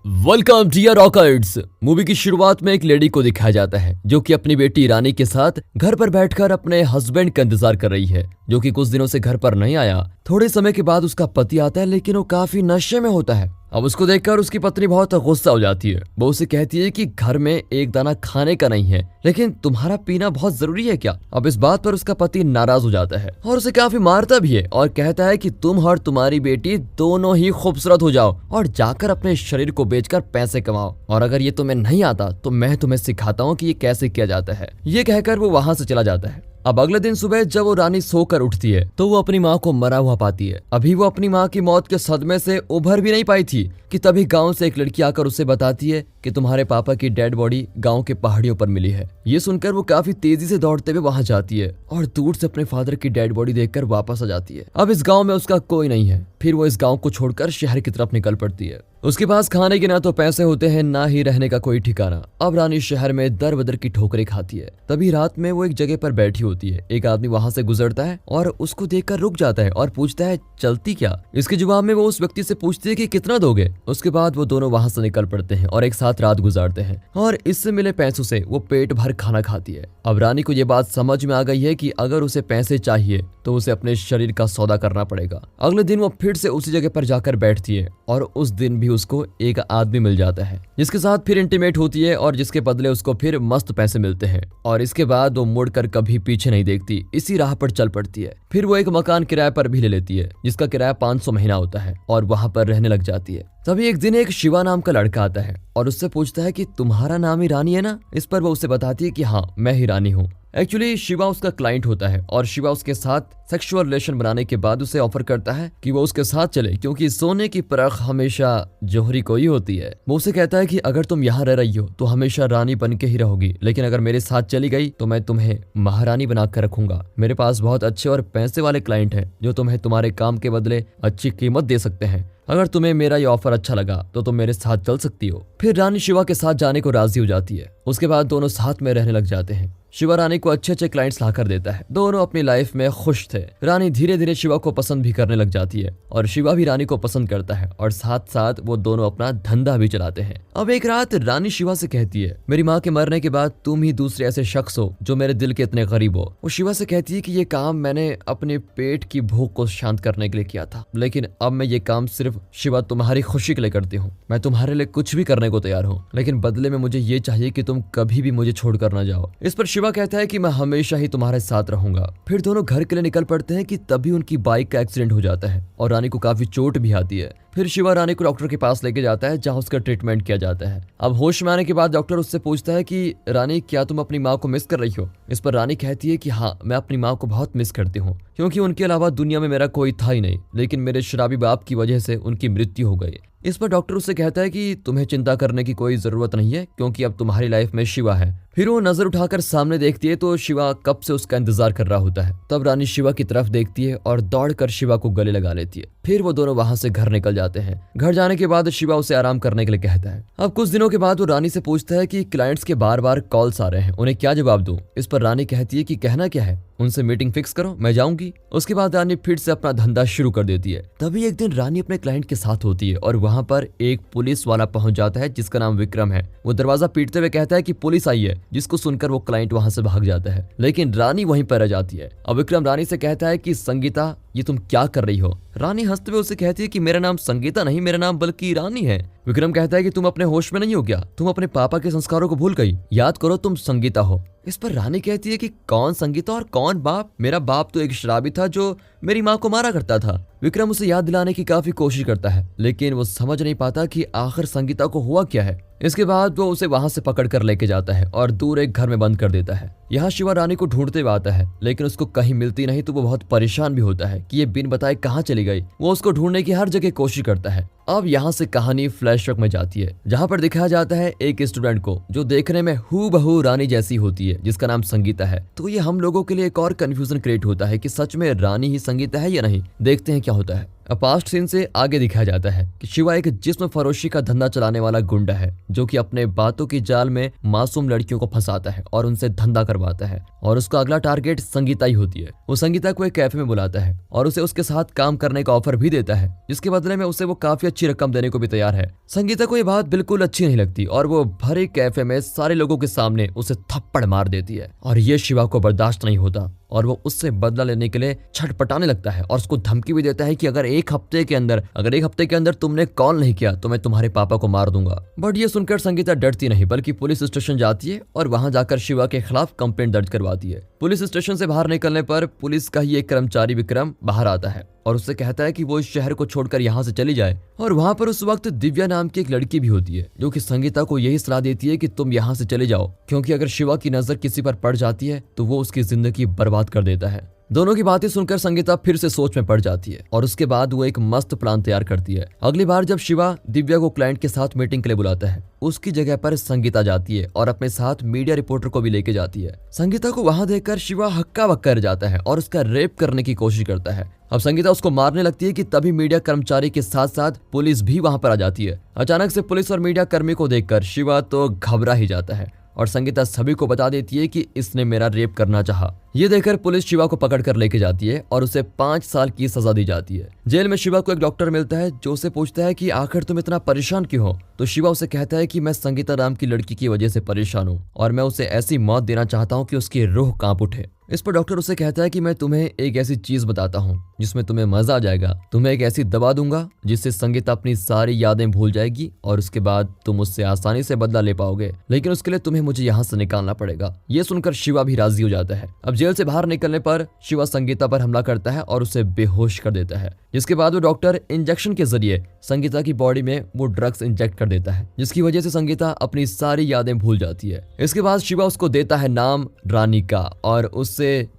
Welcome dear rockers. Movie की शुरुआत में एक लेडी को दिखाया जाता है जो कि अपनी बेटी रानी के साथ घर पर बैठकर अपने हस्बैंड का इंतजार कर रही है, जो कि कुछ दिनों से घर पर नहीं आया। थोड़े समय के बाद उसका पति आता है, लेकिन वो काफी नशे में होता है। अब उसको देखकर उसकी पत्नी बहुत गुस्सा हो जाती है। वो उसे कहती है कि घर में एक दाना खाने का नहीं है, लेकिन तुम्हारा पीना बहुत जरूरी है क्या। अब इस बात पर उसका पति नाराज हो जाता है और उसे काफी मारता भी है और कहता है कि तुम और तुम्हारी बेटी दोनों ही खूबसूरत हो जाओ और जाकर अपने शरीर को बेचकर पैसे कमाओ, और अगर ये तुम्हें नहीं आता तो मैं तुम्हें सिखाता हूँ कि ये कैसे किया जाता है। ये कहकर वो वहाँ से चला जाता है। अब अगले दिन सुबह जब वो रानी सोकर उठती है तो वो अपनी माँ को मरा हुआ पाती है। अभी वो अपनी माँ की मौत के सदमे से उभर भी नहीं पाई थी कि तभी गांव से एक लड़की आकर उसे बताती है कि तुम्हारे पापा की डेड बॉडी गांव के पहाड़ियों पर मिली है। ये सुनकर वो काफी तेजी से दौड़ते हुए वहां जाती है और दूर से अपने फादर की डेड बॉडी देखकर वापस आ जाती है। अब इस गाँव में उसका कोई नहीं है। फिर वो इस गाँव को छोड़कर शहर की तरफ निकल पड़ती है। उसके पास खाने के ना तो पैसे होते हैं, ना ही रहने का कोई ठिकाना। अब रानी शहर में दर बदर की ठोकरें खाती है। तभी रात में वो एक जगह पर बैठी होती है। एक आदमी वहां से गुजरता है और उसको देखकर रुक जाता है और पूछता है चलती क्या। इसके जवाब में वो उस व्यक्ति से पूछती है कि कितना दोगे। उसके बाद वो दोनों वहां से निकल पड़ते हैं और एक साथ रात गुजारते हैं और इससे मिले पैसों से वो पेट भर खाना खाती है। अब रानी को ये बात समझ में आ गई है कि अगर उसे पैसे चाहिए तो उसे अपने शरीर का सौदा करना पड़ेगा। अगले दिन वो फिर से उसी जगह पर जाकर बैठती है और उस दिन भी उसको एक आदमी मिल जाता है जिसके साथ फिर इंटीमेट होती है और जिसके बदले उसको फिर मस्त पैसे मिलते हैं। और इसके बाद वो मुड़कर कभी पीछे नहीं देखती, इसी राह पर चल पड़ती है। फिर वो एक मकान किराए पर भी ले लेती है जिसका किराया 500 महीना होता है और वहां पर रहने लग जाती है। तभी एक दिन एक शिवा नाम का लड़का आता है और उससे पूछता है कि तुम्हारा नाम ही रानी है ना। इस पर वो उसे बताती है कि हाँ, मैं ही रानी हूँ। एक्चुअली शिवा उसका क्लाइंट होता है और शिवा उसके साथ सेक्सुअल रिलेशन बनाने के बाद उसे ऑफर करता है कि वो उसके साथ चले, क्योंकि सोने की परख हमेशा जोहरी को ही होती है। वो उसे कहता है कि अगर तुम यहाँ रह रही हो तो हमेशा रानी बन के ही रहोगी, लेकिन अगर मेरे साथ चली गई तो मैं तुम्हें महारानी बना कर रखूंगा। मेरे पास बहुत अच्छे और पैसे वाले क्लाइंट हैं जो तुम्हें तुम्हारे काम के बदले अच्छी कीमत दे सकते हैं। अगर तुम्हें मेरा ये ऑफर अच्छा लगा तो तुम मेरे साथ चल सकती हो। फिर रानी शिवा के साथ जाने को राजी हो जाती है। उसके बाद दोनों साथ में रहने लग जाते हैं। शिवा रानी को अच्छे अच्छे क्लाइंट्स लाकर देता है। दोनों अपनी लाइफ में खुश थे। रानी धीरे धीरे शिवा को पसंद भी करने लग जाती है और शिवा भी रानी को पसंद करता है और साथ साथ वो दोनों अपना धंधा भी चलाते हैं। अब एक रात रानी शिवा से कहती है, मेरी माँ के मरने के बाद तुम ही दूसरे ऐसे शख्स हो जो मेरे दिल के इतने करीब हो। वो शिवा से कहती है कि ये काम मैंने अपने पेट की भूख को शांत करने के लिए किया था, लेकिन अब मैं ये काम सिर्फ शिवा तुम्हारी खुशी के लिए करती हूँ। मैं तुम्हारे लिए कुछ भी करने को तैयार हूँ, लेकिन बदले में मुझे ये चाहिए कि तुम कभी भी मुझे छोड़कर ना जाओ। इस पर शिवा कहता है कि मैं हमेशा ही तुम्हारे साथ रहूंगा। फिर दोनों घर के लिए निकल पड़ते हैं कि तभी उनकी बाइक का एक्सीडेंट हो जाता है और रानी को काफी चोट भी आती है। फिर शिवा रानी को डॉक्टर के पास लेके जाता है जहां उसका ट्रीटमेंट किया जाता है। अब होश में आने के बाद डॉक्टर उससे पूछता है कि रानी, क्या तुम अपनी माँ को मिस कर रही हो। इस पर रानी कहती है कि हाँ, मैं अपनी माँ को बहुत मिस करती हूँ, क्योंकि उनके अलावा दुनिया में मेरा कोई था ही नहीं, लेकिन मेरे शराबी बाप की वजह से उनकी मृत्यु हो गई। इस पर डॉक्टर उससे कहता है कि तुम्हें चिंता करने की कोई जरूरत नहीं है, क्योंकि अब तुम्हारी लाइफ में शिवा है। फिर वो नजर उठाकर सामने देखती है तो शिवा कब से उसका इंतजार कर रहा होता है। तब रानी शिवा की तरफ देखती है और दौड़कर शिवा को गले लगा लेती है। फिर वो दोनों वहां से घर निकल जाते हैं। घर जाने के बाद शिवा उसे आराम करने के लिए कहता है। अब कुछ दिनों के बाद वो रानी से पूछता है कि क्लाइंट्स के बार बार कॉल्स आ रहे हैं, उन्हें क्या जवाब दूं। इस पर रानी कहती है कि कहना क्या है, उनसे मीटिंग फिक्स करो, मैं जाऊंगी। उसके बाद रानी फिर से अपना धंधा शुरू कर देती है। तभी एक दिन रानी अपने क्लाइंट के साथ होती है और वहां पर एक पुलिस वाला पहुंच जाता है जिसका नाम विक्रम है। वो दरवाजा पीटते हुए कहता है कि पुलिस आई है, जिसको सुनकर वो क्लाइंट वहां से भाग जाता है, लेकिन रानी वहीं पर रह जाती है। अब विक्रम रानी से कहता है कि संगीता, ये तुम क्या कर रही हो। रानी हंसते हुए उसे कहती है कि मेरा नाम संगीता नहीं, मेरा नाम बल्कि रानी है। विक्रम कहता है कि तुम अपने होश में नहीं हो क्या, तुम अपने पापा के संस्कारों को भूल गई, याद करो तुम संगीता हो। इस पर रानी कहती है कि कौन संगीता और कौन बाप, मेरा बाप तो एक शराबी था जो मेरी माँ को मारा करता था। विक्रम उसे याद दिलाने की काफी कोशिश करता है, लेकिन वो समझ नहीं पाता कि आखिर संगीता को हुआ क्या है। इसके बाद वो उसे वहां से पकड़ कर लेके जाता है और दूर एक घर में बंद कर देता है। यहाँ शिवा रानी को ढूंढते हुए आता है, लेकिन उसको कहीं मिलती नहीं तो वो बहुत परेशान भी होता है कि ये बिन बताए कहाँ चली गई। वो उसको ढूंढने की हर जगह कोशिश करता है। अब यहाँ से कहानी फ्लैशबैक में जाती है, जहाँ पर दिखाया जाता है एक स्टूडेंट को जो देखने में हूबहू रानी जैसी होती है, जिसका नाम संगीता है। तो ये हम लोगों के लिए एक और कंफ्यूजन क्रिएट होता है कि सच में रानी ही संगीता है या नहीं। देखते हैं क्या होता है। अब पास्ट सीन से आगे दिखाया जाता है कि शिवा एक जिस्म फरोशी का धंधा चलाने वाला गुंडा है जो कि अपने बातों की जाल में मासूम लड़कियों को फंसाता है और उनसे धंधा करवाता है और उसका अगला टारगेट संगीता ही होती है। वो संगीता को एक कैफे में बुलाता है और उसे उसके साथ काम करने का ऑफर भी देता है, जिसके बदले में उसे वो काफी अच्छी रकम देने को भी तैयार है। संगीता को ये बात बिल्कुल अच्छी नहीं लगती और वो भरे कैफे में सारे लोगों के सामने उसे थप्पड़ मार देती है और ये शिवा को बर्दाश्त नहीं होता और वो उससे बदला लेने के लिए छटपटाने लगता है और उसको धमकी भी देता है कि अगर एक हफ्ते के अंदर तुमने कॉल नहीं किया तो मैं तुम्हारे पापा को मार दूंगा। बट ये सुनकर संगीता डरती नहीं बल्कि पुलिस स्टेशन जाती है और वहां जाकर शिवा के खिलाफ कंप्लेंट दर्ज करवाती है। पुलिस स्टेशन से बाहर निकलने पर पुलिस का ही एक कर्मचारी विक्रम बाहर आता है और उससे कहता है कि वो इस शहर को छोड़कर यहाँ से चली जाए। और वहाँ पर उस वक्त दिव्या नाम की एक लड़की भी होती है जो कि संगीता को यही सलाह देती है कि तुम यहाँ से चले जाओ, क्योंकि अगर शिवा की नजर किसी पर पड़ जाती है तो वो उसकी जिंदगी बर्बाद कर देता है। दोनों की बातें सुनकर संगीता फिर से सोच में पड़ जाती है और उसके बाद वो एक मस्त प्लान तैयार करती है। अगली बार जब शिवा दिव्या को क्लाइंट के साथ मीटिंग के लिए बुलाता है, उसकी जगह पर संगीता जाती है और अपने साथ मीडिया रिपोर्टर को भी लेके जाती है। संगीता को वहां देखकर शिवा हक्का बक्का रह जाता है और उसका रेप करने की कोशिश करता है। अब संगीता उसको मारने लगती है कि तभी मीडिया कर्मचारी के साथ साथ पुलिस भी वहां पर आ जाती है। अचानक से पुलिस और मीडिया कर्मी को देखकर शिवा तो घबरा ही जाता है और संगीता सभी को बता देती है कि इसने मेरा रेप करना चाहा। ये देखकर पुलिस शिवा को पकड़कर लेके जाती है और उसे 5 साल की सजा दी जाती है। जेल में शिवा को एक डॉक्टर मिलता है जो उसे पूछता है कि आखिर तुम इतना परेशान क्यों हो। तो शिवा उसे कहता है कि मैं संगीता नाम की लड़की की वजह से परेशान हूँ और मैं उसे ऐसी मौत देना चाहता हूँ कि उसकी रूह कांप उठे। इस पर डॉक्टर उसे कहता है कि मैं तुम्हें एक ऐसी चीज बताता हूँ जिसमें तुम्हें मजा आ जाएगा। तुम्हें एक ऐसी दवा दूंगा जिससे संगीता अपनी सारी यादें भूल जाएगी और उसके बाद तुम उससे आसानी से बदला ले पाओगे, लेकिन उसके लिए तुम्हें मुझे यहाँ से निकालना पड़ेगा। ये सुनकर शिवा भी राजी हो जाता है। अब जेल से बाहर निकलने पर शिवा संगीता पर हमला करता है और उसे बेहोश कर देता है, जिसके बाद वो डॉक्टर इंजेक्शन के जरिए संगीता की बॉडी में वो ड्रग्स इंजेक्ट कर देता है, जिसकी वजह से संगीता अपनी सारी यादें भूल जाती है। इसके बाद शिवा उसको देता है नाम रानी का और उससे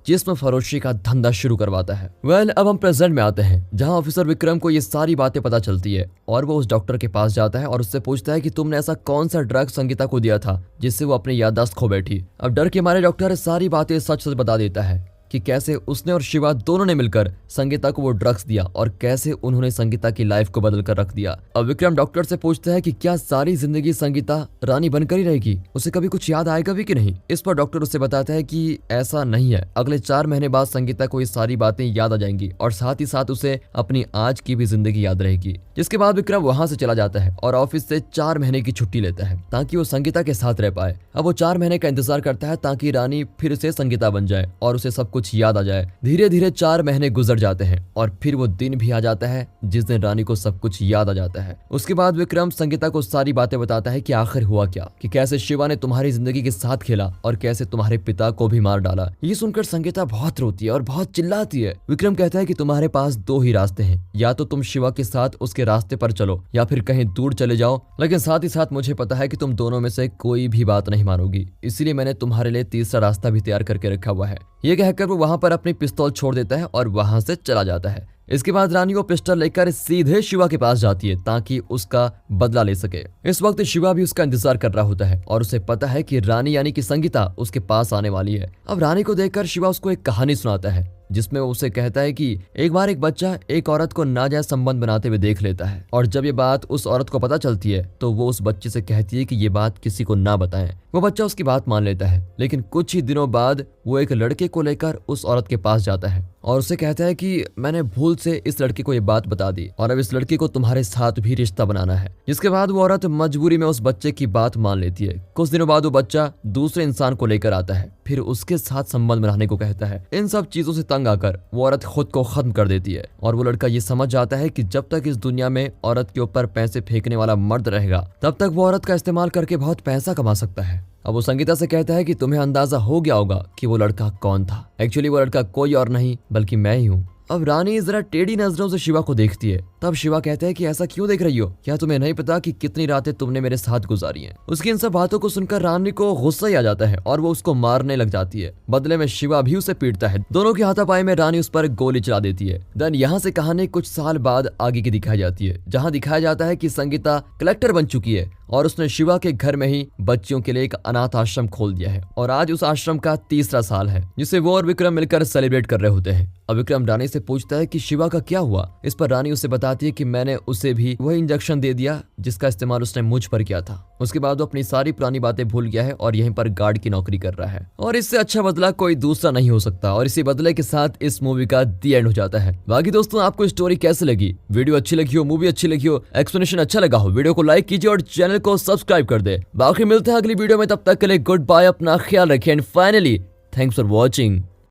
जिस्म फरोशी का धंधा शुरू करवाता है। अब हम प्रेजेंट में आते हैं जहां ऑफिसर विक्रम को ये सारी बातें पता चलती है और वो उस डॉक्टर के पास जाता है और उससे पूछता है कि तुमने ऐसा कौन सा ड्रग संगीता को दिया था जिससे वो अपनी याददाश्त खो बैठी। अब डर के मारे डॉक्टर सारी बातें सच सच बता देता है कि कैसे उसने और शिवा दोनों ने मिलकर संगीता को वो ड्रग्स दिया और कैसे उन्होंने संगीता की लाइफ को बदल कर रख दिया। अब विक्रम डॉक्टर से पूछता है कि क्या सारी जिंदगी संगीता रानी बनकर ही रहेगी, उसे कभी कुछ याद आएगा भी कि नहीं। इस पर डॉक्टर उसे बताता है कि ऐसा नहीं है, अगले 4 महीने बाद संगीता को ये सारी बातें याद आ जाएंगी और साथ ही साथ उसे अपनी आज की भी जिंदगी याद रहेगी। जिसके बाद विक्रम वहां से चला जाता है और ऑफिस से 4 महीने की छुट्टी लेता है ताकि वो संगीता के साथ रह पाए। अब वो 4 महीने का इंतजार करता है ताकि रानी फिर से संगीता बन जाए और उसे सब कुछ याद आ जाए। धीरे धीरे 4 महीने गुजर जाते हैं और फिर वो दिन भी आ जाता है जिस दिन रानी को सब कुछ याद आ जाता है। उसके बाद विक्रम संगीता को सारी बातें बताता है कि आखिर हुआ क्या, कि कैसे शिवा ने तुम्हारी जिंदगी के साथ खेला और कैसे तुम्हारे पिता को भी मार डाला। ये सुनकर संगीता बहुत रोती है और बहुत चिल्लाती है। विक्रम कहता है कि तुम्हारे पास 2 ही रास्ते हैं, या तो तुम शिवा के साथ उसके रास्ते पर चलो या फिर कहीं दूर चले जाओ, लेकिन साथ ही साथ मुझे पता है कि तुम दोनों में से कोई भी बात नहीं मानोगी, इसलिए मैंने तुम्हारे लिए तीसरा रास्ता भी तैयार करके रखा हुआ है। ये कहकर वो वहां पर अपनी पिस्तौल छोड़ देता है और वहां से चला जाता है। इसके बाद रानी वो पिस्टल लेकर सीधे शिवा के पास जाती है ताकि उसका बदला ले सके। इस वक्त शिवा भी उसका इंतजार कर रहा होता है और उसे पता है कि रानी यानी कि संगीता उसके पास आने वाली है। अब रानी को देखकर शिवा उसको एक कहानी सुनाता है जिसमें वो उसे कहता है कि एक बार एक बच्चा एक औरत को नाजायज संबंध बनाते हुए देख लेता है और जब ये बात उस औरत को पता चलती है तो वो उस बच्चे से कहती है कि ये बात किसी को ना बताएं। वो बच्चा उसकी बात मान लेता है, लेकिन कुछ ही दिनों बाद वो एक लड़के को लेकर उस औरत के पास जाता है और उसे कहता है कि मैंने भूल से इस लड़के को ये बात बता दी और अब इस लड़के को तुम्हारे साथ भी रिश्ता बनाना है। जिसके बाद वो औरत मजबूरी में उस बच्चे की बात मान लेती है। कुछ दिनों बाद वो बच्चा दूसरे इंसान को लेकर आता है, फिर उसके साथ संबंध बनाने को कहता है। इन सब चीजों से तंग आकर वो औरत खुद को खत्म कर देती है और वो लड़का ये समझ जाता है कि जब तक इस दुनिया में औरत के ऊपर पैसे फेंकने वाला मर्द रहेगा तब तक वो औरत का इस्तेमाल करके बहुत पैसा कमा सकता है। अब वो संगीता से कहता है कि तुम्हें अंदाजा हो गया होगा कि वो लड़का कौन था। एक्चुअली वो लड़का कोई और नहीं बल्कि मैं ही हूँ। अब रानी जरा टेढ़ी नजरों से शिवा को देखती है। तब शिवा कहता है कि ऐसा क्यों देख रही हो, क्या तुम्हें नहीं पता कि कितनी रातें तुमने मेरे साथ गुजारी हैं। उसकी इन सब बातों को सुनकर रानी को गुस्सा ही आ जाता है और वो उसको मारने लग जाती है। बदले में शिवा भी उसे पीटता है। दोनों के हाथापाई में रानी उस पर गोली चला देती है। देन यहाँ से कहानी कुछ साल बाद आगे की दिखाई जाती है, जहाँ दिखाया जाता है कि संगीता कलेक्टर बन चुकी है और उसने शिवा के घर में ही बच्चियों के लिए एक अनाथ आश्रम खोल दिया है और आज उस आश्रम का 3रा साल है, जिसे वो और विक्रम मिलकर सेलिब्रेट कर रहे होते हैं। अब विक्रम रानी से पूछता है कि शिवा का क्या हुआ। इस पर रानी उसे बताती है कि मैंने उसे भी वही इंजेक्शन दे दिया जिसका इस्तेमाल उसने मुझ पर किया था। उसके बाद वो अपनी सारी पुरानी बातें भूल गया है और यहीं पर गार्ड की नौकरी कर रहा है और इससे अच्छा बदला कोई दूसरा नहीं हो सकता। और इसी बदले के साथ इस मूवी का दी एंड हो जाता है। बाकी दोस्तों, आपको स्टोरी कैसे लगी? वीडियो अच्छी लगी हो, मूवी अच्छी लगी हो, एक्सप्लेनेशन अच्छा लगा हो, वीडियो को लाइक कीजिए और चैनल को सब्सक्राइब कर दे। बाकी मिलते हैं अगली वीडियो में, तब तक के लिए गुड बाय, अपना ख्याल रखिए and finally thanks for watching.